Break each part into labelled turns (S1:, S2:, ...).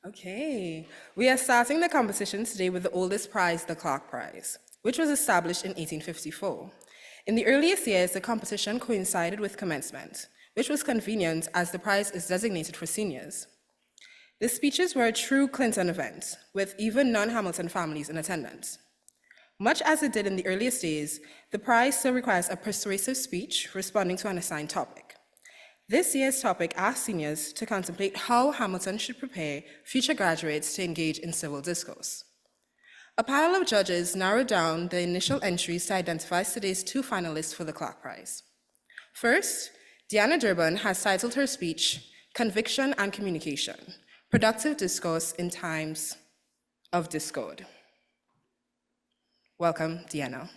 S1: Okay, we are starting the competition today with the oldest prize, the Clark Prize, which was established in 1854. In the earliest years, the competition coincided with commencement, which was convenient as the prize is designated for seniors. The speeches were a true Clinton event, with even non-Hamilton families in attendance. Much as it did in the earliest days, the prize still requires a persuasive speech responding to an assigned topic. This year's topic asked seniors to contemplate how Hamilton should prepare future graduates to engage in civil discourse. A panel of judges narrowed down the initial entries to identify today's two finalists for the Clark Prize. First, Deanna Durbin has titled her speech, Conviction and Communication, Productive Discourse in Times of Discord. Welcome, Deanna.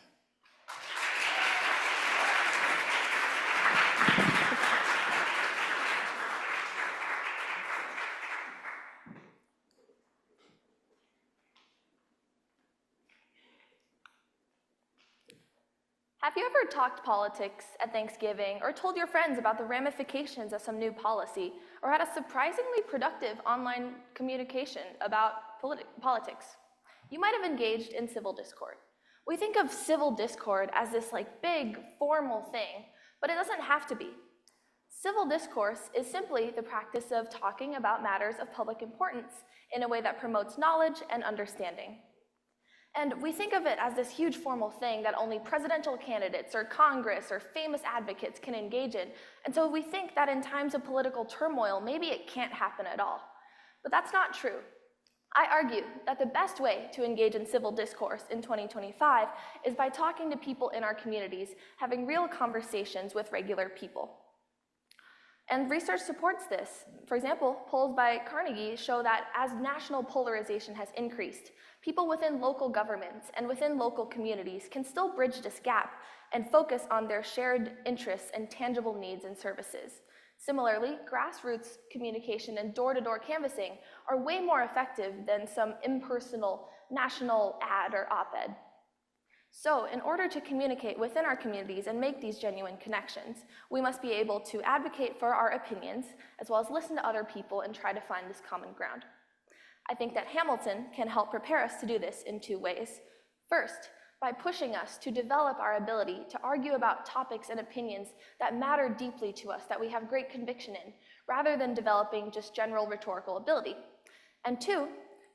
S2: Have you ever talked politics at Thanksgiving or told your friends about the ramifications of some new policy or had a surprisingly productive online communication about politics? You might have engaged in civil discord. We think of civil discord as this big formal thing, but it doesn't have to be. Civil discourse is simply the practice of talking about matters of public importance in a way that promotes knowledge and understanding. And we think of it as this huge formal thing that only presidential candidates or Congress or famous advocates can engage in. And so we think that in times of political turmoil, maybe it can't happen at all. But that's not true. I argue that the best way to engage in civil discourse in 2025 is by talking to people in our communities, having real conversations with regular people. And research supports this. For example, polls by Carnegie show that as national polarization has increased, people within local governments and within local communities can still bridge this gap and focus on their shared interests and tangible needs and services. Similarly, grassroots communication and door-to-door canvassing are way more effective than some impersonal national ad or op-ed. So, in order to communicate within our communities and make these genuine connections, we must be able to advocate for our opinions, as well as listen to other people and try to find this common ground. I think that Hamilton can help prepare us to do this in two ways. First, by pushing us to develop our ability to argue about topics and opinions that matter deeply to us, that we have great conviction in, rather than developing just general rhetorical ability. And two,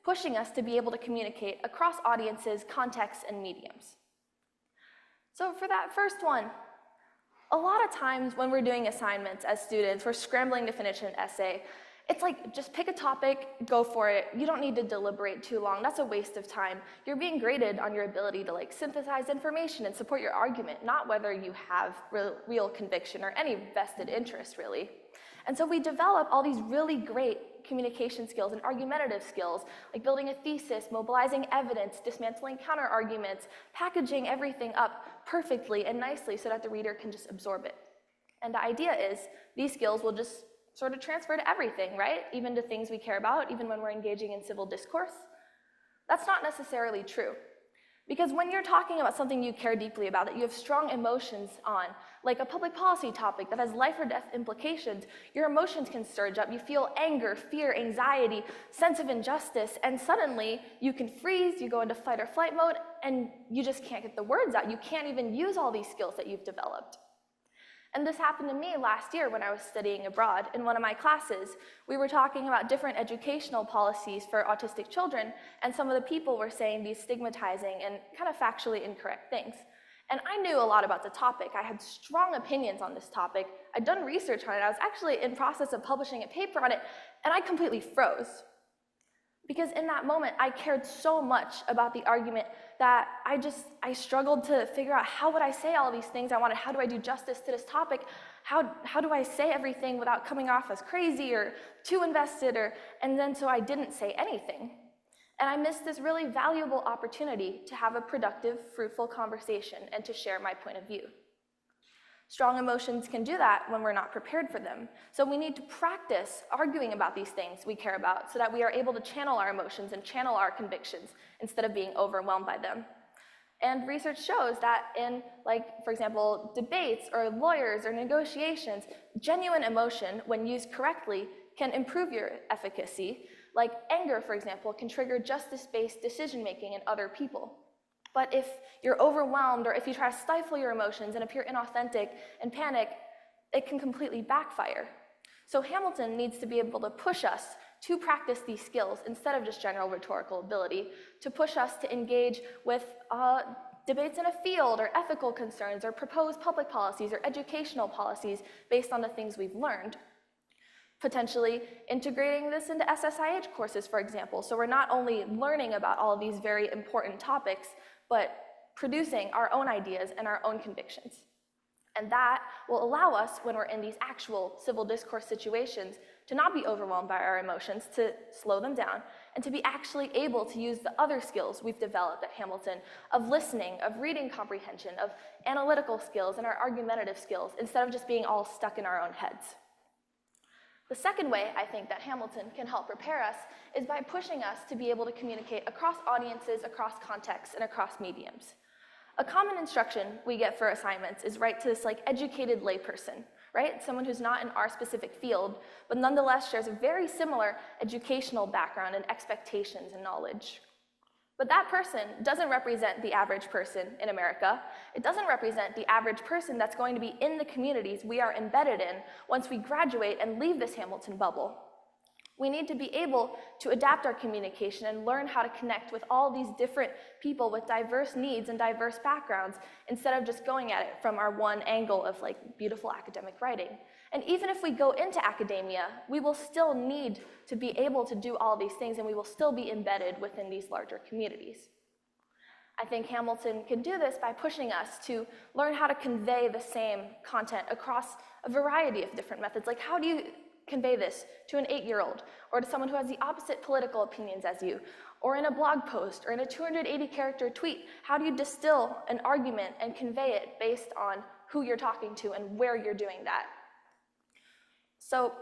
S2: pushing us to be able to communicate across audiences, contexts, and mediums. So for that first one, a lot of times when we're doing assignments as students, we're scrambling to finish an essay. It's just pick a topic, go for it. You don't need to deliberate too long. That's a waste of time. You're being graded on your ability to synthesize information and support your argument, not whether you have real conviction or any vested interest, really. And so we develop all these really great communication skills and argumentative skills, like building a thesis, mobilizing evidence, dismantling counter-arguments, packaging everything up perfectly and nicely so that the reader can just absorb it. And the idea is these skills will just sort of transfer to everything, right? Even to things we care about, even when we're engaging in civil discourse. That's not necessarily true. Because when you're talking about something you care deeply about, that you have strong emotions on, like a public policy topic that has life or death implications, your emotions can surge up. You feel anger, fear, anxiety, sense of injustice, and suddenly you can freeze, you go into fight or flight mode, and you just can't get the words out. You can't even use all these skills that you've developed. And this happened to me last year when I was studying abroad. In one of my classes, we were talking about different educational policies for autistic children, and some of the people were saying these stigmatizing and kind of factually incorrect things. And I knew a lot about the topic. I had strong opinions on this topic. I'd done research on it. I was actually in process of publishing a paper on it, and I completely froze. Because in that moment, I cared so much about the argument that I struggled to figure out how would I say all these things I wanted, how do I do justice to this topic, how do I say everything without coming off as crazy or too invested, and then so I didn't say anything. And I missed this really valuable opportunity to have a productive, fruitful conversation and to share my point of view. Strong emotions can do that when we're not prepared for them. So we need to practice arguing about these things we care about so that we are able to channel our emotions and channel our convictions instead of being overwhelmed by them. And research shows that in, for example, debates or lawyers or negotiations, genuine emotion, when used correctly, can improve your efficacy, Like anger, for example, can trigger justice-based decision-making in other people. But if you're overwhelmed, or if you try to stifle your emotions and appear inauthentic and panic, it can completely backfire. So Hamilton needs to be able to push us to practice these skills instead of just general rhetorical ability, to push us to engage with debates in a field, or ethical concerns, or propose public policies, or educational policies based on the things we've learned. Potentially integrating this into SSIH courses, for example, so we're not only learning about all of these very important topics, but producing our own ideas and our own convictions. And that will allow us, when we're in these actual civil discourse situations, to not be overwhelmed by our emotions, to slow them down, and to be actually able to use the other skills we've developed at Hamilton of listening, of reading comprehension, of analytical skills, and our argumentative skills, instead of just being all stuck in our own heads. The second way I think that Hamilton can help prepare us is by pushing us to be able to communicate across audiences, across contexts, and across mediums. A common instruction we get for assignments is write to this educated layperson, right? Someone who's not in our specific field, but nonetheless shares a very similar educational background and expectations and knowledge. But that person doesn't represent the average person in America. It doesn't represent the average person that's going to be in the communities we are embedded in once we graduate and leave this Hamilton bubble. We need to be able to adapt our communication and learn how to connect with all these different people with diverse needs and diverse backgrounds, instead of just going at it from our one angle of beautiful academic writing. And even if we go into academia, we will still need to be able to do all these things, and we will still be embedded within these larger communities. I think Hamilton can do this by pushing us to learn how to convey the same content across a variety of different methods. Like, how do you convey this to an 8-year-old, or to someone who has the opposite political opinions as you, or in a blog post, or in a 280-character tweet? How do you distill an argument and convey it based on who you're talking to and where you're doing that? So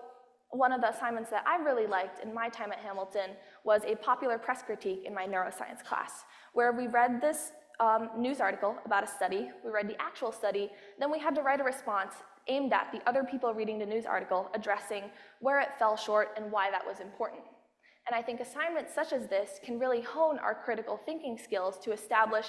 S2: one of the assignments that I really liked in my time at Hamilton was a popular press critique in my neuroscience class, where we read this news article about a study, we read the actual study, then we had to write a response aimed at the other people reading the news article, addressing where it fell short and why that was important. And I think assignments such as this can really hone our critical thinking skills to establish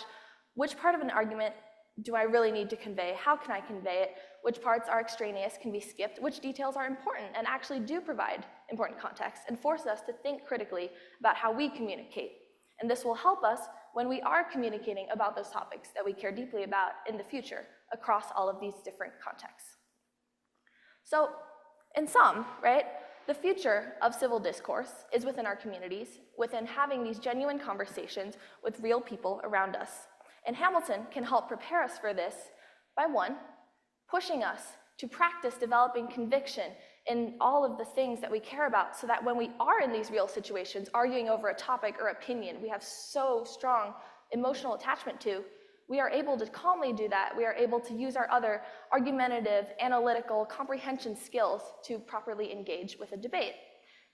S2: which part of an argument do I really need to convey, how can I convey it, which parts are extraneous, can be skipped, which details are important and actually do provide important context, and force us to think critically about how we communicate. And this will help us when we are communicating about those topics that we care deeply about in the future across all of these different contexts. So, in sum, right, the future of civil discourse is within our communities, within having these genuine conversations with real people around us. And Hamilton can help prepare us for this by, one, pushing us to practice developing conviction in all of the things that we care about, so that when we are in these real situations, arguing over a topic or opinion we have so strong emotional attachment to, we are able to calmly do that. We are able to use our other argumentative, analytical, comprehension skills to properly engage with a debate.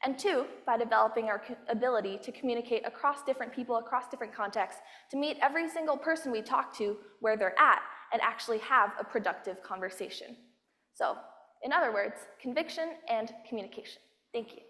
S2: And two, by developing our ability to communicate across different people, across different contexts, to meet every single person we talk to where they're at and actually have a productive conversation. So, in other words, conviction and communication. Thank you.